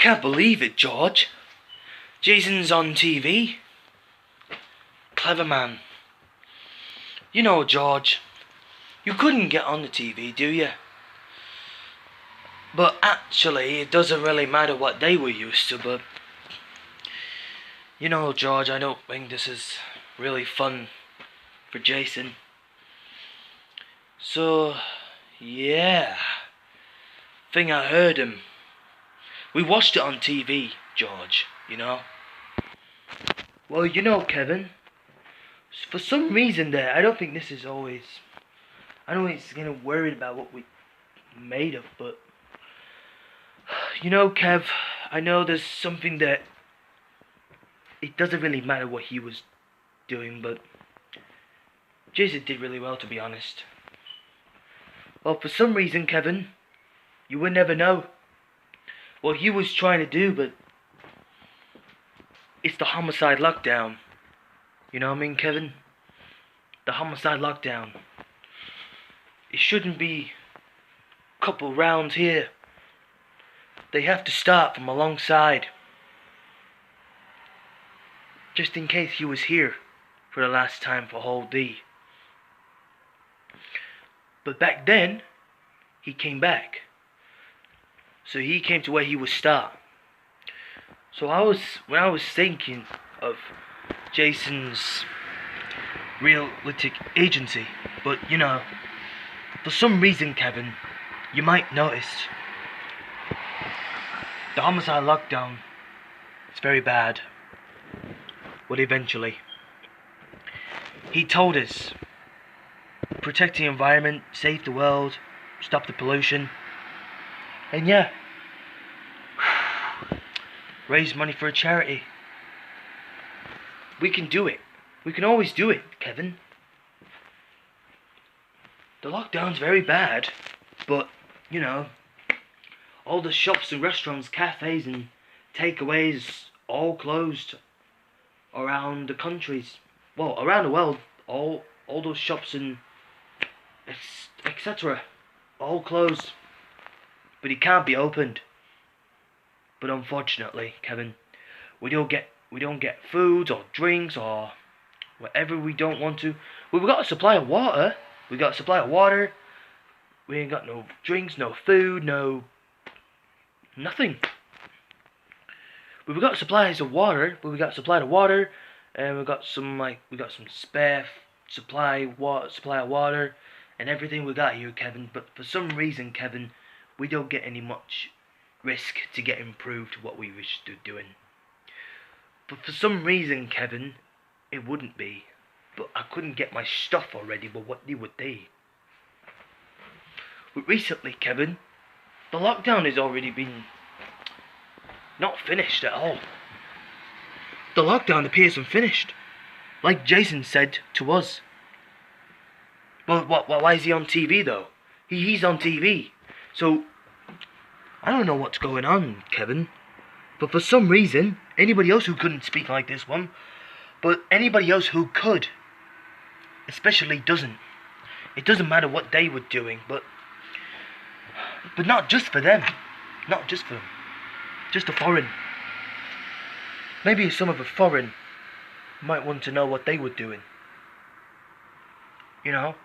can't believe it, George. Jason's on TV. Clever man. You know, George, you couldn't get on the TV, do you? But actually, it doesn't really matter what they were used to, but... You know, George, I don't think this is really fun for Jason. So, yeah. Thing I heard him. We watched it on TV, George, you know. Well, you know, Kevin, for some reason there, I don't think this is always... I don't think it's kind of worried about what we made of, but... You know, Kev, I know there's something that... It doesn't really matter what he was doing, but... Jason did really well, to be honest. Well, for some reason, Kevin, you would never know what he was trying to do, but... It's the homicide lockdown. You know what I mean, Kevin? The homicide lockdown. It shouldn't be a couple rounds here. They have to start from alongside. Just in case he was here for the last time for whole D. But back then, he came back. So he came to where he would start. So when I was thinking of Jason's realistic agency, but you know, for some reason, Kevin, you might notice the homicide lockdown is very bad. Well, eventually, he told us, protect the environment, save the world, stop the pollution, and yeah, raise money for a charity. We can do it. We can always do it, Kevin. The lockdown's very bad, but, you know, all the shops and restaurants, cafes and takeaways all closed around the countries. Well, around the world, all those shops and etc. all closed. But it can't be opened. But unfortunately, Kevin, we don't get food or drinks or whatever we don't want to. We've got a supply of water. We got a supply of water. We ain't got no drinks, no food, no nothing. We've got supplies of water. But we got supply of water, and we got some spare supply of water and everything we got here, Kevin. But for some reason, Kevin, we don't get any much risk to get improved what we wish to doing. But for some reason, Kevin, it wouldn't be. But I couldn't get my stuff already, but what would they? But recently, Kevin, the lockdown has already been not finished at all. The lockdown appears unfinished. Like Jason said to us. Well, why is he on TV though? He's on TV. So, I don't know what's going on, Kevin. But for some reason, anybody else who couldn't speak like this one, but anybody else who could, especially doesn't. It doesn't matter what they were doing, but not just for them. Not just for them. Just the foreign. Maybe some of the foreign might want to know what they were doing. You know?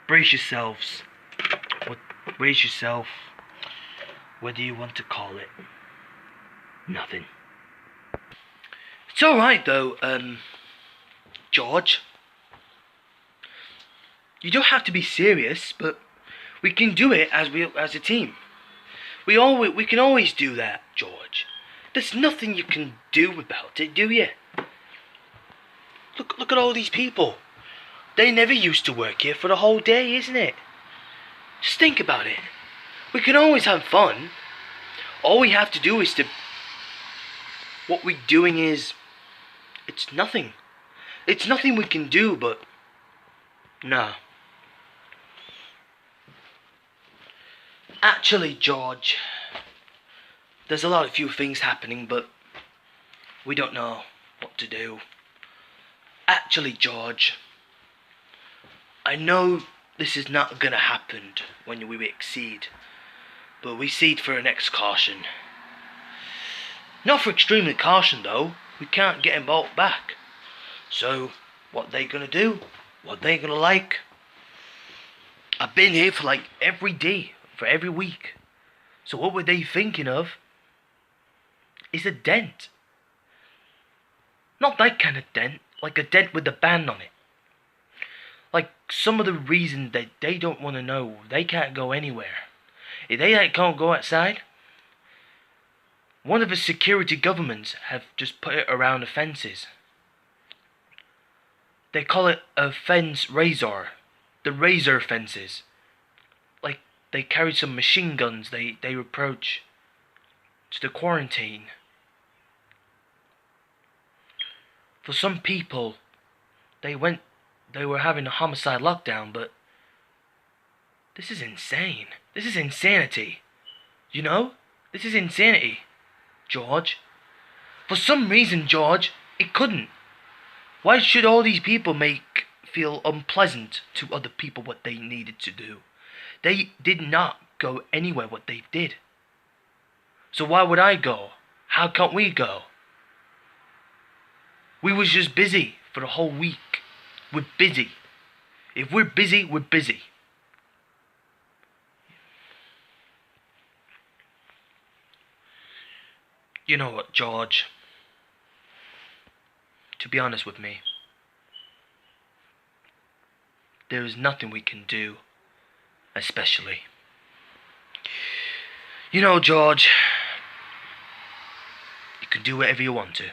Brace yourselves. Brace yourself. What do you want to call it? Nothing. It's alright though, George. You don't have to be serious, but we can do it as a team. We can always do that, George. There's nothing you can do about it, do you? Look at all these people. They never used to work here for the whole day, isn't it? Just think about it. We can always have fun. All we have to do is to... What we're doing is... It's nothing. It's nothing we can do, but... No. Actually, George, there's a lot of few things happening, but we don't know what to do. Actually, George, I know this is not gonna happen when we exceed But we seed for an excaution. Not for extremely caution though. We can't get him brought back. So, what they gonna do? What they gonna like? I've been here for like every day, for every week. So what were they thinking of? Is a dent. Not that kind of dent, like a dent with a band on it. Like some of the reason that they don't want to know, they can't go anywhere. If they can't go outside, one of the security governments have just put it around the fences. They call it a fence razor. The razor fences. Like they carry some machine guns they approach to the quarantine. For some people, they were having a homicide lockdown, but this is insane. This is insanity. You know? This is insanity, George. For some reason, George, it couldn't. Why should all these people feel unpleasant to other people what they needed to do? They did not go anywhere what they did. So why would I go? How can't we go? We was just busy for the whole week. We're busy. If we're busy, we're busy. You know what, George? To be honest with me, there is nothing we can do, especially. You know, George, you can do whatever you want to,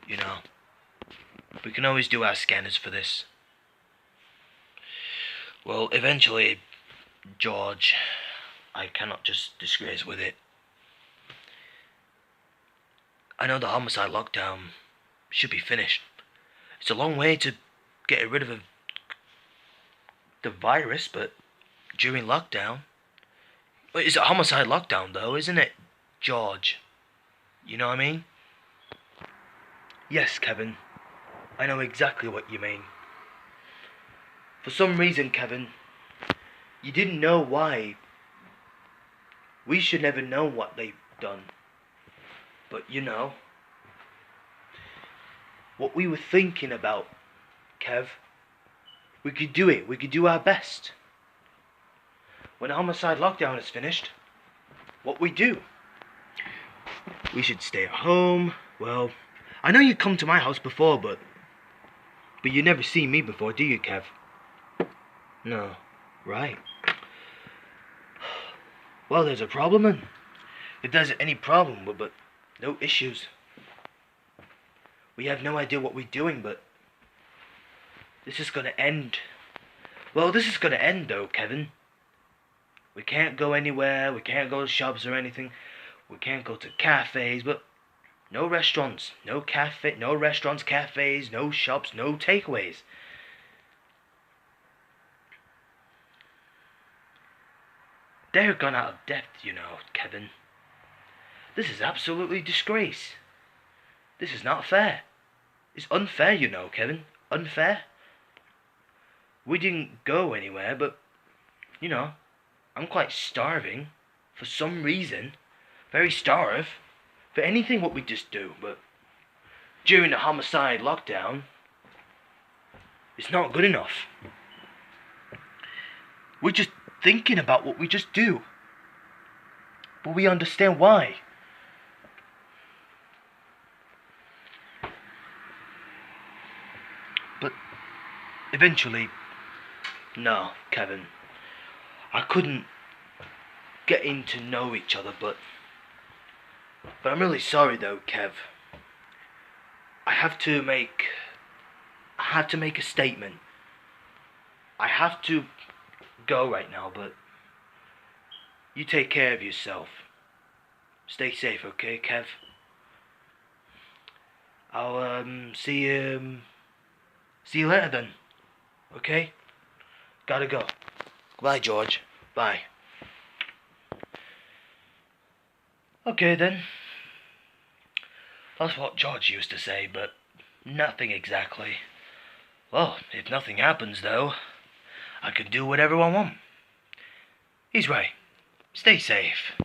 you know. We can always do our scanners for this. Well, eventually, George, I cannot just disgrace with it. I know the homicide lockdown should be finished. It's a long way to get rid of the virus, but during lockdown... It's a homicide lockdown though, isn't it, George? You know what I mean? Yes, Kevin. I know exactly what you mean. For some reason, Kevin, you didn't know why. We should never know what they've done. But you know, what we were thinking about, Kev, we could do it. We could do our best. When the homicide lockdown is finished, what we do? We should stay at home. Well, I know you come to my house before, but you never seen me before, do you, Kev? No. Right. Well, there's a problem, and if there's any problem, but no issues. We have no idea what we're doing, but this is gonna end. Well, this is gonna end, though, Kevin. We can't go anywhere. We can't go to shops or anything. We can't go to cafes, but no restaurants, no restaurants, cafes, no shops, no takeaways. They're gone out of depth, you know, Kevin. This is absolutely disgrace. This is not fair. It's unfair, you know, Kevin. Unfair. We didn't go anywhere, but, you know, I'm quite starving. For some reason. Very starved. For anything what we just do, but during the homicide lockdown, it's not good enough. We're just thinking about what we just do. But we understand why. But eventually, no, Kevin. I couldn't get in to know each other, but I'm really sorry though, Kev. I had to make a statement. I have to go right now, but you take care of yourself. Stay safe, okay, Kev? I'll see you later then. Okay? Gotta go. Goodbye, George. Bye. Okay then. That's what George used to say, but nothing exactly. Well, if nothing happens though, I can do whatever I want. He's right. Stay safe.